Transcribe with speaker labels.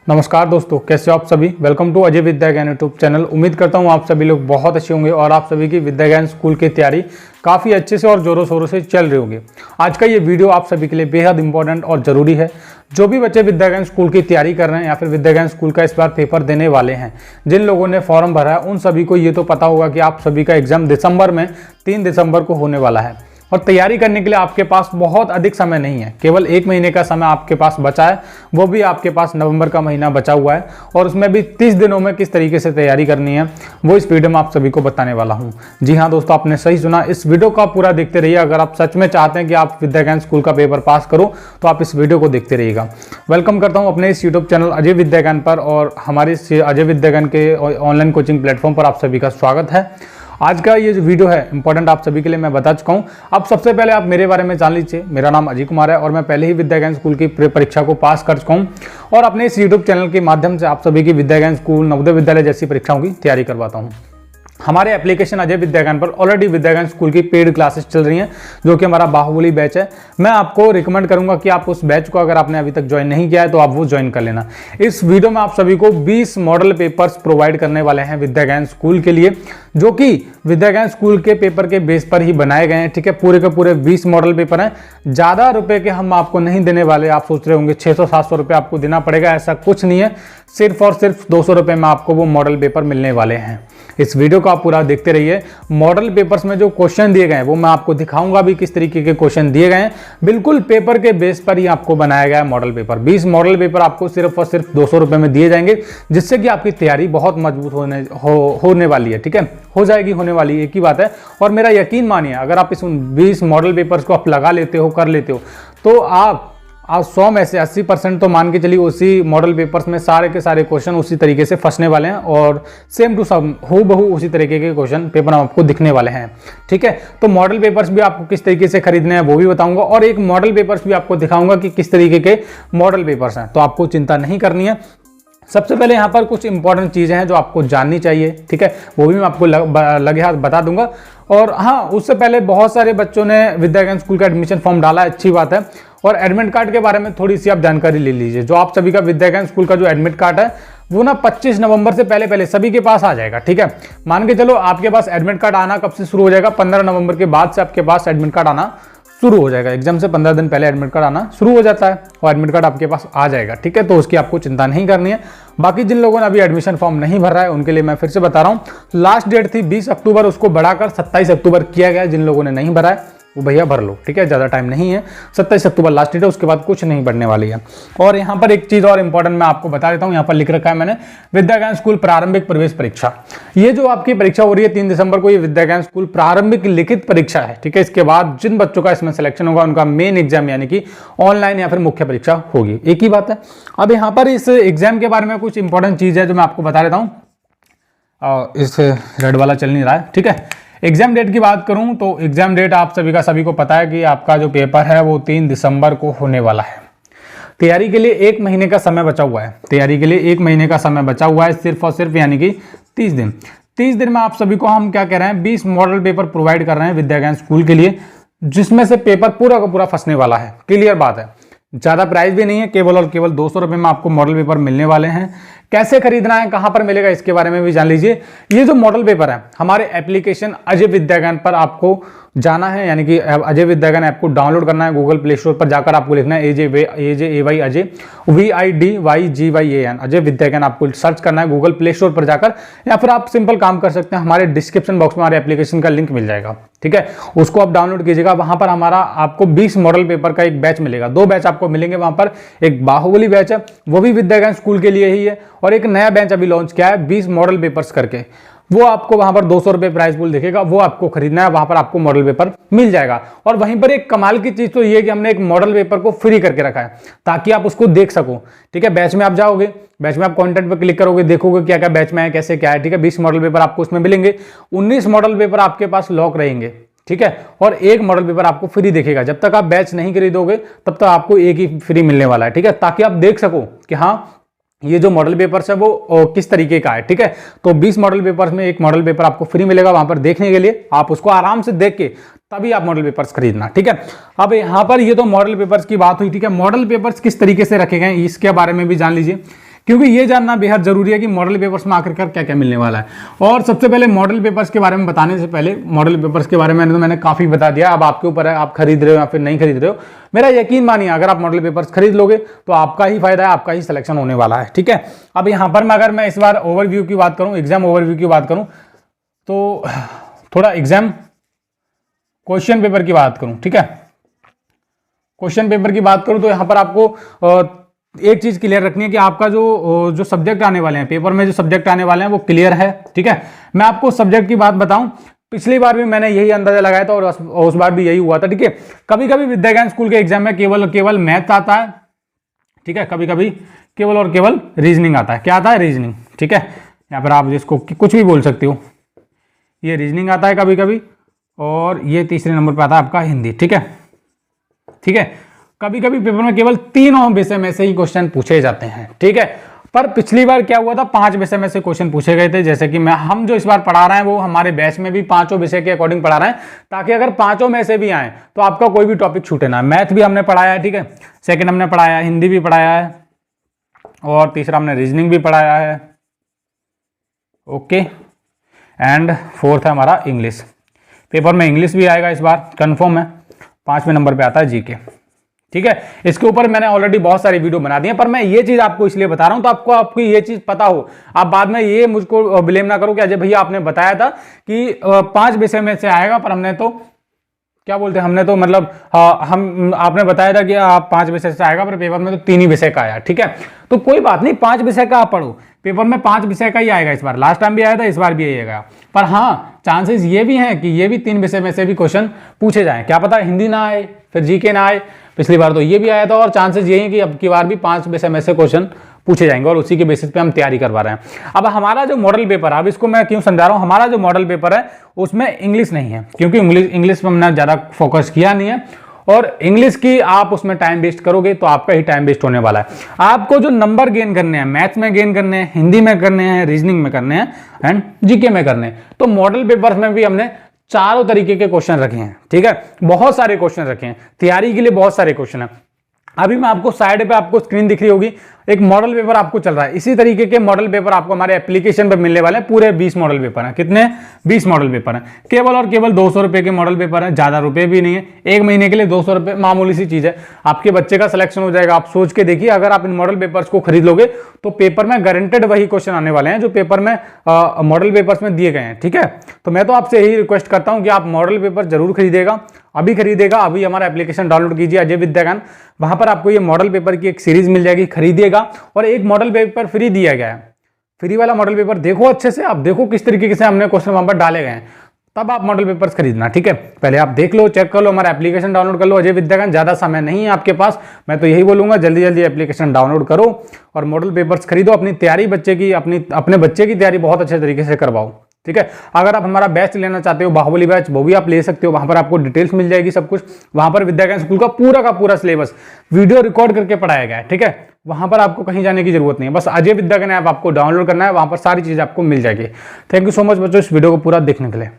Speaker 1: नमस्कार दोस्तों, कैसे हो आप सभी। वेलकम टू अजय विद्या ज्ञान यूट्यूब चैनल। उम्मीद करता हूँ आप सभी लोग बहुत अच्छे होंगे और आप सभी की विद्या ज्ञान स्कूल की तैयारी काफ़ी अच्छे से और ज़ोरों शोरों से चल रही होगी। आज का ये वीडियो आप सभी के लिए बेहद इंपॉर्टेंट और ज़रूरी है। जो भी बच्चे विद्या ज्ञान स्कूल की तैयारी कर रहे हैं या फिर विद्या ज्ञान स्कूल का इस बार पेपर देने वाले हैं, जिन लोगों ने फॉर्म भरा है उन सभी को ये तो पता होगा कि आप सभी का एग्जाम दिसंबर में 3 दिसंबर को होने वाला है और तैयारी करने के लिए आपके पास बहुत अधिक समय नहीं है। केवल 1 महीने का समय आपके पास बचा है, वो भी आपके पास नवंबर का महीना बचा हुआ है और उसमें भी 30 दिनों में किस तरीके से तैयारी करनी है वो इस वीडियो में आप सभी को बताने वाला हूं। जी हाँ दोस्तों, आपने सही सुना। इस वीडियो को आप पूरा देखते रहिए। अगर आप सच में चाहते हैं कि आप विद्या ज्ञान स्कूल का पेपर पास करो तो आप इस वीडियो को देखते रहिएगा। वेलकम करता हूँ अपने इस यूट्यूब चैनल अजय विद्या ज्ञान पर और हमारे इस अजय विद्या ज्ञान के ऑनलाइन कोचिंग प्लेटफॉर्म पर आप सभी का स्वागत है। आज का ये जो वीडियो है इंपॉर्टेंट आप सभी के लिए मैं बता चुका हूँ। अब सबसे पहले आप मेरे बारे में जान लीजिए। मेरा नाम अजय कुमार है और मैं पहले ही विद्या ज्ञान स्कूल की परीक्षा को पास कर चुका हूँ और अपने इस यूट्यूब चैनल के माध्यम से आप सभी की विद्या ज्ञान स्कूल, नवोदय विद्यालय जैसी परीक्षाओं की तैयारी करवाता हूँ। हमारे एप्लीकेशन अजय विद्या ज्ञान पर ऑलरेडी विद्या ज्ञान स्कूल की पेड क्लासेस चल रही हैं, जो कि हमारा बाहुबली बैच है। मैं आपको रिकमेंड करूंगा कि आप उस बैच को अगर आपने अभी तक ज्वाइन नहीं किया है तो आप वो ज्वाइन कर लेना। इस वीडियो में आप सभी को 20 मॉडल पेपर्स प्रोवाइड करने वाले हैं विद्या ज्ञान स्कूल के लिए, जो कि विद्या ज्ञान स्कूल के पेपर के बेस पर ही बनाए गए हैं। ठीक है, पूरे के पूरे 20 मॉडल पेपर हैं। ज़्यादा रुपए के हम आपको नहीं देने वाले। आप सोच रहे होंगे 600-700 रुपये आपको देना पड़ेगा, ऐसा कुछ नहीं है। सिर्फ और सिर्फ 200 रुपये में आपको वो मॉडल पेपर मिलने वाले हैं। इस वीडियो को आप पूरा देखते रहिए। मॉडल पेपर्स में जो क्वेश्चन दिए गए हैं वो मैं आपको दिखाऊंगा भी किस तरीके के क्वेश्चन दिए गए हैं। बिल्कुल पेपर के बेस पर ही आपको बनाया गया है मॉडल पेपर। 20 मॉडल पेपर आपको सिर्फ और सिर्फ 200 रुपये में दिए जाएंगे, जिससे कि आपकी तैयारी बहुत मजबूत होने वाली है। ठीक है, हो जाएगी, होने वाली, एक ही बात है। और मेरा यकीन मानिए, अगर आप इस 20 मॉडल पेपर्स को आप लगा लेते हो, कर लेते हो, तो आप 100 में से 80% तो मान के चलिए उसी मॉडल पेपर्स में सारे के सारे क्वेश्चन उसी तरीके से फंसने वाले हैं और सेम टू सम हूबहू उसी तरीके के क्वेश्चन पेपर आपको दिखने वाले हैं। ठीक है, तो मॉडल पेपर्स भी आपको किस तरीके से खरीदने हैं वो भी बताऊंगा और एक मॉडल पेपर्स भी आपको दिखाऊंगा कि किस तरीके के मॉडल पेपर्स हैं, तो आपको चिंता नहीं करनी है। सबसे पहले यहाँ पर कुछ इंपॉर्टेंट चीज़ें हैं जो आपको जाननी चाहिए। ठीक है, वो भी मैं आपको लगे हाथ बता दूंगा। और हाँ, उससे पहले बहुत सारे बच्चों ने विद्या ज्ञान स्कूल का एडमिशन फॉर्म डाला है, अच्छी बात है। और एडमिट कार्ड के बारे में थोड़ी सी आप जानकारी ले लीजिए। जो आप सभी का विद्या ज्ञान स्कूल का जो एडमिट कार्ड है वो ना 25 नवंबर से पहले सभी के पास आ जाएगा। ठीक है, मान के चलो आपके पास एडमिट कार्ड आना कब से शुरू हो जाएगा, 15 नवंबर के बाद से आपके पास एडमिट कार्ड आना शुरू हो जाएगा। एग्जाम से 15 दिन पहले एडमिट कार्ड आना शुरू हो जाता है और एडमिट कार्ड आपके पास आ जाएगा। ठीक है, तो उसकी आपको चिंता नहीं करनी है। बाकी जिन लोगों ने अभी एडमिशन फॉर्म नहीं भर रहा है उनके लिए मैं फिर से बता रहा हूँ, लास्ट डेट थी 20 अक्टूबर, उसको बढ़ाकर 27 अक्टूबर किया गया। जिन लोगों ने नहीं भरा है वो भैया भर लो। ठीक है, ज़्यादा टाइम नहीं है, 27 अक्टूबर लास्ट डेट है, उसके बाद कुछ नहीं बढ़ने वाली है। और यहाँ पर एक चीज़ और इंपॉर्टेंट मैं आपको बता देता हूँ, यहाँ पर लिख रखा है मैंने, विद्या ज्ञान स्कूल प्रारंभिक प्रवेश परीक्षा। ये जो आपकी परीक्षा हो रही है 3 दिसंबर को, ये विद्या ज्ञान स्कूल प्रारंभिक लिखित परीक्षा है। ठीक है, इसके बाद जिन बच्चों का इसमें सिलेक्शन होगा उनका मेन एग्जाम यानी कि ऑनलाइन या फिर मुख्य परीक्षा होगी, एक ही बात है। अब यहाँ पर इस एग्जाम के बारे में कुछ इंपॉर्टेंट चीज़ है जो मैं आपको बता देता हूँ। इस रेड वाला चल नहीं रहा है। ठीक है, एग्जाम डेट की बात करूं तो एग्जाम डेट आप सभी को पता है कि आपका जो पेपर है वो 3 दिसंबर को होने वाला है। तैयारी के लिए 1 महीने का समय बचा हुआ है। तैयारी के लिए 1 महीने का समय बचा हुआ है, सिर्फ और सिर्फ यानी कि 30 दिन। 30 दिन में आप सभी को हम क्या कह रहे हैं, 20 मॉडल पेपर प्रोवाइड कर रहे हैं विद्या ज्ञान स्कूल के लिए, जिसमें से पेपर पूरा का पूरा फंसने वाला है। क्लियर बात है, ज़्यादा प्राइस भी नहीं है, केवल और केवल 200 रुपये में आपको मॉडल पेपर मिलने वाले हैं। कैसे खरीदना है, कहां पर मिलेगा, इसके बारे में भी जान लीजिए। ये जो मॉडल पेपर है हमारे एप्लीकेशन अजय विद्या ज्ञान पर आपको जाना है, यानी कि अजय विद्या ज्ञान ऐप को डाउनलोड करना है। गूगल प्ले स्टोर पर जाकर आपको लिखना है AJAY अजय VIDYGYAN अजय विद्या ज्ञान, आपको सर्च करना है गूगल प्ले स्टोर पर जाकर, या फिर आप सिंपल काम कर सकते हैं, हमारे डिस्क्रिप्शन बॉक्स में हमारे एप्लीकेशन का लिंक मिल जाएगा। ठीक है, उसको आप डाउनलोड कीजिएगा। वहां पर हमारा आपको 20 मॉडल पेपर का एक बैच मिलेगा, 2 बैच आपको मिलेंगे वहां पर। एक बाहुबली बैच है, वो भी विद्या ज्ञान स्कूल के लिए ही है, और एक नया बैच अभी लॉन्च किया है 20 मॉडल पेपर्स करके। वो आपको वहां पर 200 रुपये प्राइस पूल दिखेगा, वो आपको खरीदना है, वहां पर आपको मॉडल पेपर मिल जाएगा। और वहीं पर एक कमाल की चीज तो ये कि हमने एक मॉडल पेपर को फ्री करके रखा है ताकि आप उसको देख सको। ठीक है, बैच में आप जाओगे, बैच में आप कंटेंट पर क्लिक करोगे, देखोगे क्या क्या बैच में है, कैसे क्या है। ठीक है, 20 मॉडल पेपर आपको उसमें मिलेंगे, 19 मॉडल पेपर आपके पास लॉक रहेंगे। ठीक है, और एक मॉडल पेपर आपको फ्री दिखेगा। जब तक आप बैच नहीं खरीदोगे तब तक आपको एक ही फ्री मिलने वाला है। ठीक है, ताकि आप देख सको कि हाँ ये जो मॉडल पेपर्स है वो किस तरीके का है। ठीक है, तो 20 मॉडल पेपर्स में एक मॉडल पेपर आपको फ्री मिलेगा वहां पर देखने के लिए। आप उसको आराम से देख के तभी आप मॉडल पेपर्स खरीदना। ठीक है, अब यहाँ पर ये तो मॉडल पेपर्स की बात हुई। ठीक है, मॉडल पेपर्स किस तरीके से रखे गए इसके बारे में भी जान लीजिए। क्योंकि ये जानना बेहद जरूरी है कि मॉडल पेपर्स में आखिरकार क्या क्या मिलने वाला है। और सबसे पहले मॉडल पेपर्स के बारे में बताने से पहले, मॉडल पेपर्स के बारे में तो मैंने काफ़ी बता दिया, अब आपके ऊपर है आप खरीद रहे हो या फिर नहीं खरीद रहे हो। मेरा यकीन मानिए अगर आप मॉडल पेपर्स खरीद लोगे तो आपका ही फायदा है, आपका ही सिलेक्शन होने वाला है, ठीक है। अब यहाँ पर अगर मैं इस बार ओवरव्यू की बात करूँ, एग्जाम ओवरव्यू की बात करूँ, तो थोड़ा एग्जाम क्वेश्चन पेपर की बात करूँ, ठीक है। क्वेश्चन पेपर की बात करूँ तो यहाँ पर आपको एक चीज क्लियर रखनी है कि आपका जो सब्जेक्ट आने वाले हैं पेपर में, जो सब्जेक्ट आने वाले हैं वो क्लियर है, ठीक है। मैं आपको सब्जेक्ट की बात बताऊं, पिछली बार भी मैंने यही अंदाजा लगाया था और उस बार भी यही हुआ था, ठीक है। कभी कभी विद्या ज्ञान स्कूल के एग्जाम में केवल मैथ आता है, ठीक है। कभी कभी केवल और केवल रीजनिंग आता है। क्या आता है? रीजनिंग, ठीक है। यहाँ पर आप जिसको कुछ भी बोल सकते हो, ये रीजनिंग आता है कभी कभी, और ये तीसरे नंबर पर आता है आपका हिंदी, ठीक है, ठीक है। कभी कभी पेपर में केवल 3 विषय में से ही क्वेश्चन पूछे जाते हैं, ठीक है। पर पिछली बार क्या हुआ था, 5 विषय में से क्वेश्चन पूछे गए थे। जैसे कि हम जो इस बार पढ़ा रहे हैं वो हमारे बैच में भी 5 विषय के अकॉर्डिंग पढ़ा रहे हैं, ताकि अगर 5 में से भी आए तो आपका कोई भी टॉपिक छूटे ना। मैथ भी हमने पढ़ाया है, ठीक है, सेकेंड हमने पढ़ाया है, हिंदी भी पढ़ाया है, और तीसरा हमने रीजनिंग भी पढ़ाया है, ओके। एंड फोर्थ है हमारा इंग्लिश। पेपर में इंग्लिश भी आएगा इस बार, कन्फर्म है। 5वें नंबर पे आता है जीके, ठीक है। इसके ऊपर मैंने ऑलरेडी बहुत सारी वीडियो बना दी है, पर मैं ये चीज आपको इसलिए बता रहा हूं तो आपकी ये चीज पता हो, आप बाद में ये मुझको ब्लेम ना करो कि अजय भैया आपने बताया था कि 5 विषय में से आएगा, पर हमने तो क्या बोलते हैं, हमने तो मतलब आपने बताया था कि आप 5 विषय से आएगा, पर पेपर में तो 3 ही विषय का आया, ठीक है। तो कोई बात नहीं, 5 विषय का आप पढ़ो, पेपर में 5 विषय का ही आएगा इस बार। लास्ट टाइम भी आया था, इस बार भी आएगा। पर हाँ, चांसेस ये भी हैं कि ये भी 3 विषय में से भी क्वेश्चन पूछे जाएं। क्या पता हिंदी ना आए, फिर जीके ना आए। पिछली बार तो ये भी आया था, और चांसेस यही है कि अब की बार भी 5 विषय में से क्वेश्चन पूछे जाएंगे, और उसी के बेसिस पे हम तैयारी करवा रहे हैं। अब हमारा जो मॉडल पेपर है, अब इसको मैं क्यों समझा रहा हूं, हमारा जो मॉडल पेपर है उसमें इंग्लिश नहीं है, क्योंकि इंग्लिश में हमने ज्यादा फोकस किया नहीं है, और इंग्लिश की आप उसमें टाइम वेस्ट करोगे तो आपका ही टाइम वेस्ट होने वाला है। आपको जो नंबर गेन करने हैं, मैथ्स में गेन करने हैं, हिंदी में करने हैं, रीजनिंग में करने हैं, एंड जीके में करने हैं। तो मॉडल पेपर्स में भी हमने चारों तरीके के क्वेश्चन रखे हैं, ठीक है। बहुत सारे क्वेश्चन रखे हैं, तैयारी के लिए बहुत सारे क्वेश्चन है। अभी मैं आपको साइड पे आपको स्क्रीन दिख रही होगी, एक मॉडल पेपर आपको चल रहा है। इसी तरीके के मॉडल पेपर आपको हमारे एप्लीकेशन पे मिलने वाले हैं। पूरे 20 मॉडल पेपर हैं। कितने? 20 मॉडल पेपर हैं। केवल और केवल 200 रुपए के मॉडल पेपर हैं, ज्यादा रुपए भी नहीं है। 1 महीने के लिए 200 रुपए मामूली सी चीज है। आपके बच्चे का सिलेक्शन हो जाएगा। आप सोच के देखिए, अगर आप इन मॉडल पेपर्स को खरीद लोगे तो पेपर में गारंटेड वही क्वेश्चन आने वाले हैं जो पेपर में मॉडल पेपर्स में दिए गए हैं, ठीक है। तो मैं तो आपसे यही रिक्वेस्ट करता हूं कि आप मॉडल पेपर जरूर खरीदेगा, अभी खरीदेगा। अभी हमारा एप्लीकेशन डाउनलोड कीजिए, अजय विद्या ज्ञान। वहां पर आपको ये मॉडल पेपर की एक सीरीज मिल जाएगी, खरीदिएगा। और एक मॉडल पेपर फ्री दिया गया है, फ्री वाला मॉडल पेपर देखो अच्छे से, आप देखो किस तरीके से हमने क्वेश्चन वहां पर डाले गए हैं, तब आप मॉडल पेपर्स खरीदना, ठीक है। पहले आप देख लो, चेक कर लो, हमारा एप्लीकेशन डाउनलोड कर लो, अजय विद्या ज्ञान। ज्यादा समय नहीं है आपके पास, मैं तो यही बोलूंगा जल्दी जल्दी एप्लीकेशन डाउनलोड करो और मॉडल पेपर्स खरीदो। अपनी तैयारी बच्चे की, अपने बच्चे की तैयारी बहुत अच्छे तरीके से करवाओ, ठीक है। अगर आप हमारा बैच लेना चाहते हो, बाहुबली बैच, वो भी आप ले सकते हो। वहां पर आपको डिटेल्स मिल जाएगी, सब कुछ। वहां पर विद्या ज्ञान स्कूल का पूरा सिलेबस वीडियो रिकॉर्ड करके पढ़ाया गया है, ठीक है। वहां पर आपको कहीं जाने की जरूरत नहीं है, बस अजय विद्या ज्ञान ऐप आपको डाउनलोड करना है, वहां पर सारी चीज आपको मिल जाएगी। थैंक यू सो मच बच्चों इस वीडियो को पूरा देखने के लिए।